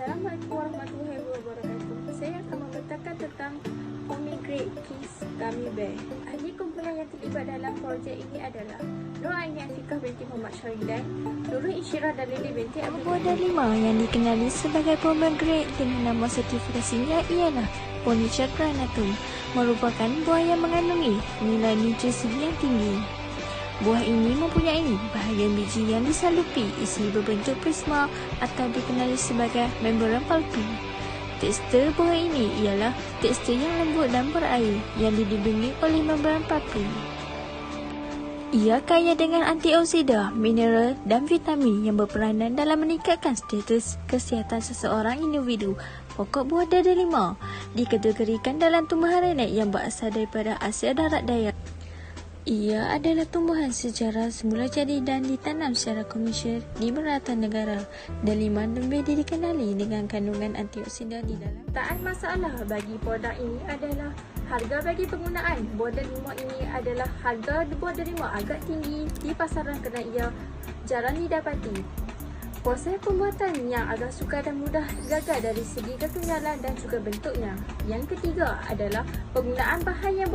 Assalamualaikum warahmatullahi wabarakatuh. Saya akan memberitakan tentang Pomegranate Kiss Gummy Bear. Ahli kumpulan yang terlibat dalam projek ini adalah Nur Aini Afiqah binti Muhammad Syaridan, Nurul Insyirah dan Lily binti Abdul. Buah delima yang dikenali sebagai pomegranate dengan nama sertifikasinya ialah Ponychia granatum, merupakan buah yang mengandungi nilai nutrisi yang tinggi. Buah ini mempunyai bahagian biji yang disalupi isi berbentuk prisma atau dikenali sebagai membran pulpy. Tekstur buah ini ialah tekstur yang lembut dan berair yang dilindungi oleh membran pulpy. Ia kaya dengan antioksida, mineral dan vitamin yang berperanan dalam meningkatkan status kesihatan seseorang individu. Pokok buah delima dikategorikan dalam tumbuhan renek yang berasal daripada Asia Darat Daya. Ia adalah tumbuhan secara semula jadi dan ditanam secara komersial di beberapa negara. Delima lebih dikenali dengan kandungan antioksida di dalam. Tak masalah bagi produk ini adalah harga bagi penggunaan. Buah delima ini adalah harga buah delima agak tinggi di pasaran kerana ia jarang didapati. Proses pembuatan yang agak sukar dan mudah gagal dari segi kekenyalan dan juga bentuknya. Yang ketiga adalah penggunaan bahan yang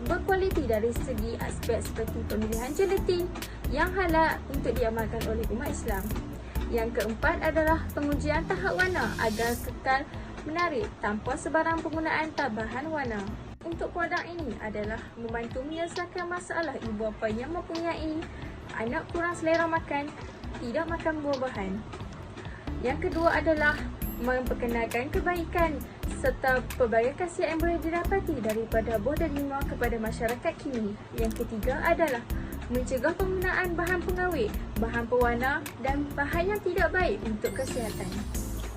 berkualiti dari segi aspek seperti pemilihan gelatin yang halal untuk diamalkan oleh umat Islam. Yang keempat adalah pengujian tahap warna agar kekal menarik tanpa sebarang penggunaan tambahan warna. Untuk produk ini adalah membantu menyelesaikan masalah ibu bapa yang mempunyai anak kurang selera makan, tidak makan buah-buahan. Yang kedua adalah memperkenalkan kebaikan serta pelbagai khasiat yang boleh didapati daripada buah delima kepada masyarakat kini. Yang ketiga adalah mencegah penggunaan bahan pengawet, bahan pewarna dan bahan yang tidak baik untuk kesihatan.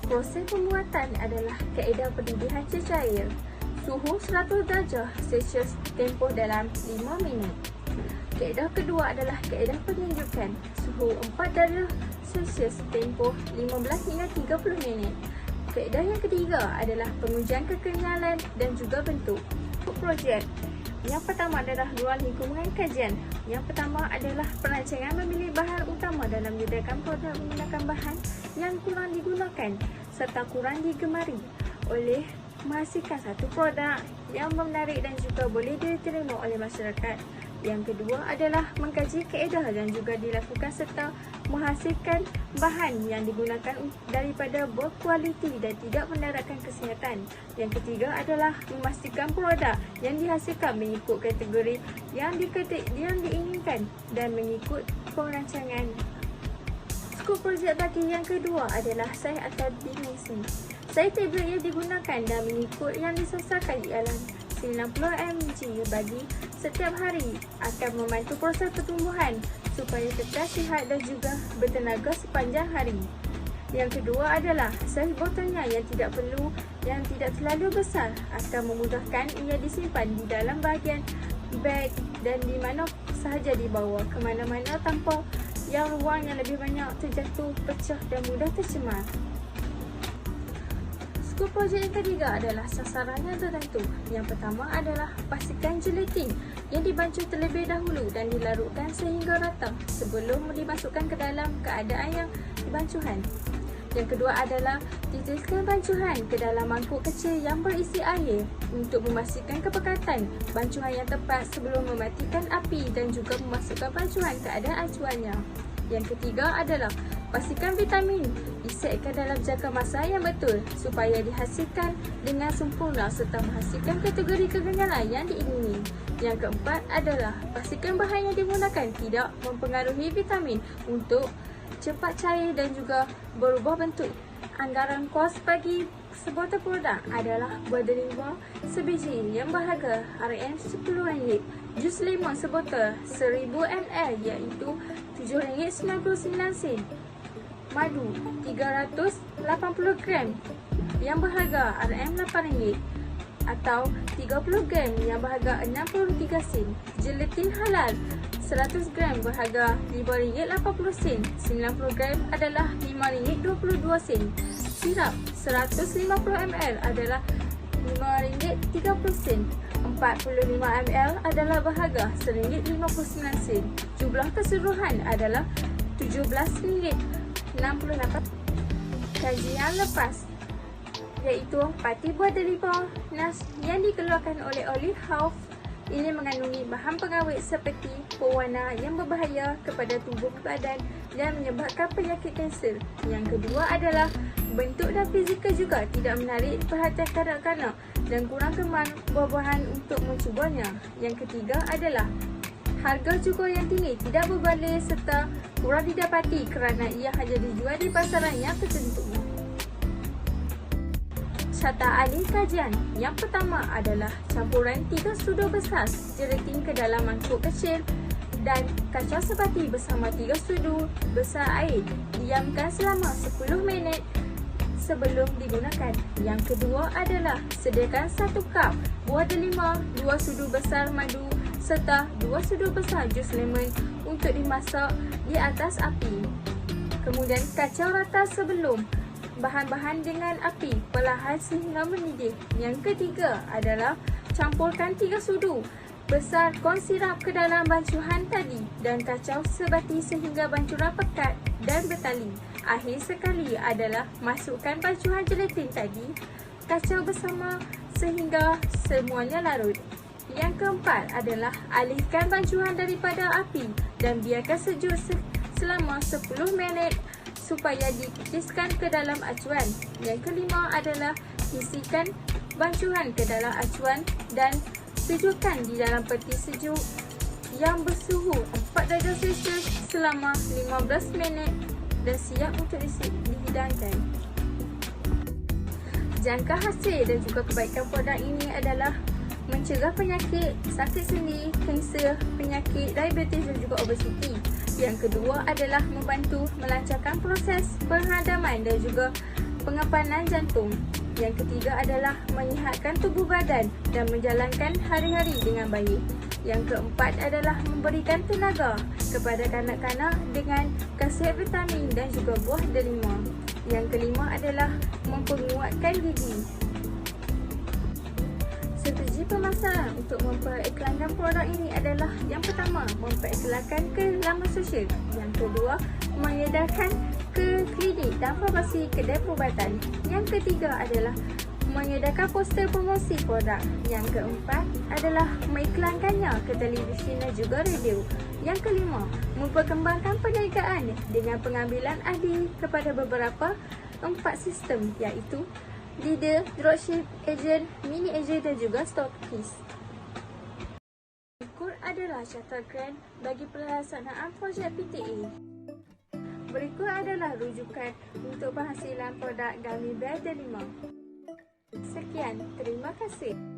Proses pembuatan adalah kaedah pendidikan cecair. Suhu 100 darjah Celsius tempoh dalam 5 minit. Kaedah kedua adalah kaedah penunjukan. Suhu 4 darjah Celsius tempoh 15 hingga 30 minit. Kaedah yang ketiga adalah pengujian kekenyalan dan juga bentuk. Untuk projek, yang pertama adalah ruang lingkungan kajian. Yang pertama adalah perancangan memilih bahan utama dalam menyediakan produk menggunakan bahan yang kurang digunakan serta kurang digemari oleh menghasilkan satu produk yang menarik dan juga boleh diterima oleh masyarakat. Yang kedua adalah mengkaji kaedah dan juga dilakukan serta menghasilkan bahan yang digunakan daripada berkualiti dan tidak mendaratkan kesihatan. Yang ketiga adalah memastikan produk yang dihasilkan mengikut kategori yang diinginkan dan mengikut perancangan. Skop projek bagi yang kedua adalah saiz atau dimensi. Saiz tablet yang digunakan dan mengikut yang disasarkan ialah 90 mg bagi setiap hari akan membantu proses pertumbuhan supaya tetap sihat dan juga bertenaga sepanjang hari. Yang kedua adalah saiz botolnya yang tidak terlalu besar akan memudahkan ia disimpan di dalam bahagian beg dan di mana sahaja dibawa ke mana-mana tanpa yang ruang yang lebih banyak terjatuh, pecah dan mudah tercemar. Skop projek yang ketiga adalah sasaran yang tertentu. Yang pertama adalah pastikan gelatin yang dibancuh terlebih dahulu dan dilarutkan sehingga rata sebelum dimasukkan ke dalam keadaan yang dibancuhan. Yang kedua adalah titiskan bancuhan ke dalam mangkuk kecil yang berisi air untuk memastikan kepekatan bancuhan yang tepat sebelum mematikan api dan juga memasukkan bancuhan ke keadaan acuannya. Yang ketiga adalah pastikan vitamin disetkan dalam jangka masa yang betul supaya dihasilkan dengan sempurna serta menghasilkan kategori kekenyalan yang diingini. Yang keempat adalah pastikan bahan yang digunakan tidak mempengaruhi vitamin untuk cepat cair dan juga berubah bentuk. Anggaran kos bagi sebotol produk adalah buah delima sebiji yang berharga RM10, jus lemon sebotol 1000 ml iaitu RM7.99, madu 380 gram yang berharga RM8 atau 30 gram yang berharga 63 sen. Gelatin halal 100 gram berharga RM5.80, 90 gram adalah RM5.22. Sirap 150 ml adalah RM5.30, 45 ml adalah berharga RM1.59. Jumlah keseluruhan adalah RM17.68. Kajian lepas iaitu pati buah delima yang dikeluarkan oleh olive house. Ini mengandungi bahan pengawet seperti pewarna yang berbahaya kepada tubuh badan dan menyebabkan penyakit kanser. Yang kedua adalah bentuk dan fizikal juga tidak menarik perhatian kanak-kanak dan kurang gemar buah-buahan untuk mencubanya. Yang ketiga adalah harga juga yang tinggi, tidak berbaloi serta kurang didapati kerana ia hanya dijual di pasaran yang tertentu. Carta ahli kajian. Yang pertama adalah campuran 3 sudu besar jelatin ke dalam mangkuk kecil dan kacau sebati bersama 3 sudu besar air. Diamkan selama 10 minit sebelum digunakan. Yang kedua adalah sediakan 1 kap buah delima, 2 sudu besar madu serta 2 sudu besar jus lemon untuk dimasak di atas api. Kemudian kacau rata sebelum bahan-bahan dengan api perlahan sehingga mendidih. Yang ketiga adalah campurkan 3 sudu besar corn syrup ke dalam bancuhan tadi dan kacau sebati sehingga bancuhan pekat dan bertali. Akhir sekali adalah masukkan bancuhan gelatin tadi, kacau bersama sehingga semuanya larut. Yang keempat adalah alihkan bancuhan daripada api dan biarkan sejuk selama 10 minit supaya dititiskan ke dalam acuan. Yang kelima adalah isikan bancuhan ke dalam acuan dan sejukkan di dalam peti sejuk yang bersuhu 4 darjah Celsius selama 15 minit dan siap untuk dihidangkan. Jangka hasil dan juga kebaikan produk ini adalah mencegah penyakit sakit sendi, kanser, penyakit diabetes dan juga obesiti. Yang kedua adalah membantu melancarkan proses penghadaman dan juga pengepanan jantung. Yang ketiga adalah menyihatkan tubuh badan dan menjalankan hari-hari dengan baik. Yang keempat adalah memberikan tenaga kepada kanak-kanak dengan khasiat vitamin dan juga buah delima. Yang kelima adalah mempenguatkan gigi. Strategi pemasaran untuk memperiklankan produk ini adalah yang pertama, memperiklankan ke laman sosial. Yang kedua, mengedarkan ke klinik dan farmasi kedai perubatan. Yang ketiga adalah mengedarkan poster promosi produk. Yang keempat adalah mengiklankannya ke televisyen dan juga radio. Yang kelima, memperkembangkan perniagaan dengan pengambilan ahli kepada beberapa 4 sistem iaitu leader, dropship, agent, mini agent dan juga stockist. Berikut adalah charter grant bagi pelaksanaan projek PTA. Berikut adalah rujukan untuk penghasilan produk Gummy Bear Delima. Sekian, terima kasih.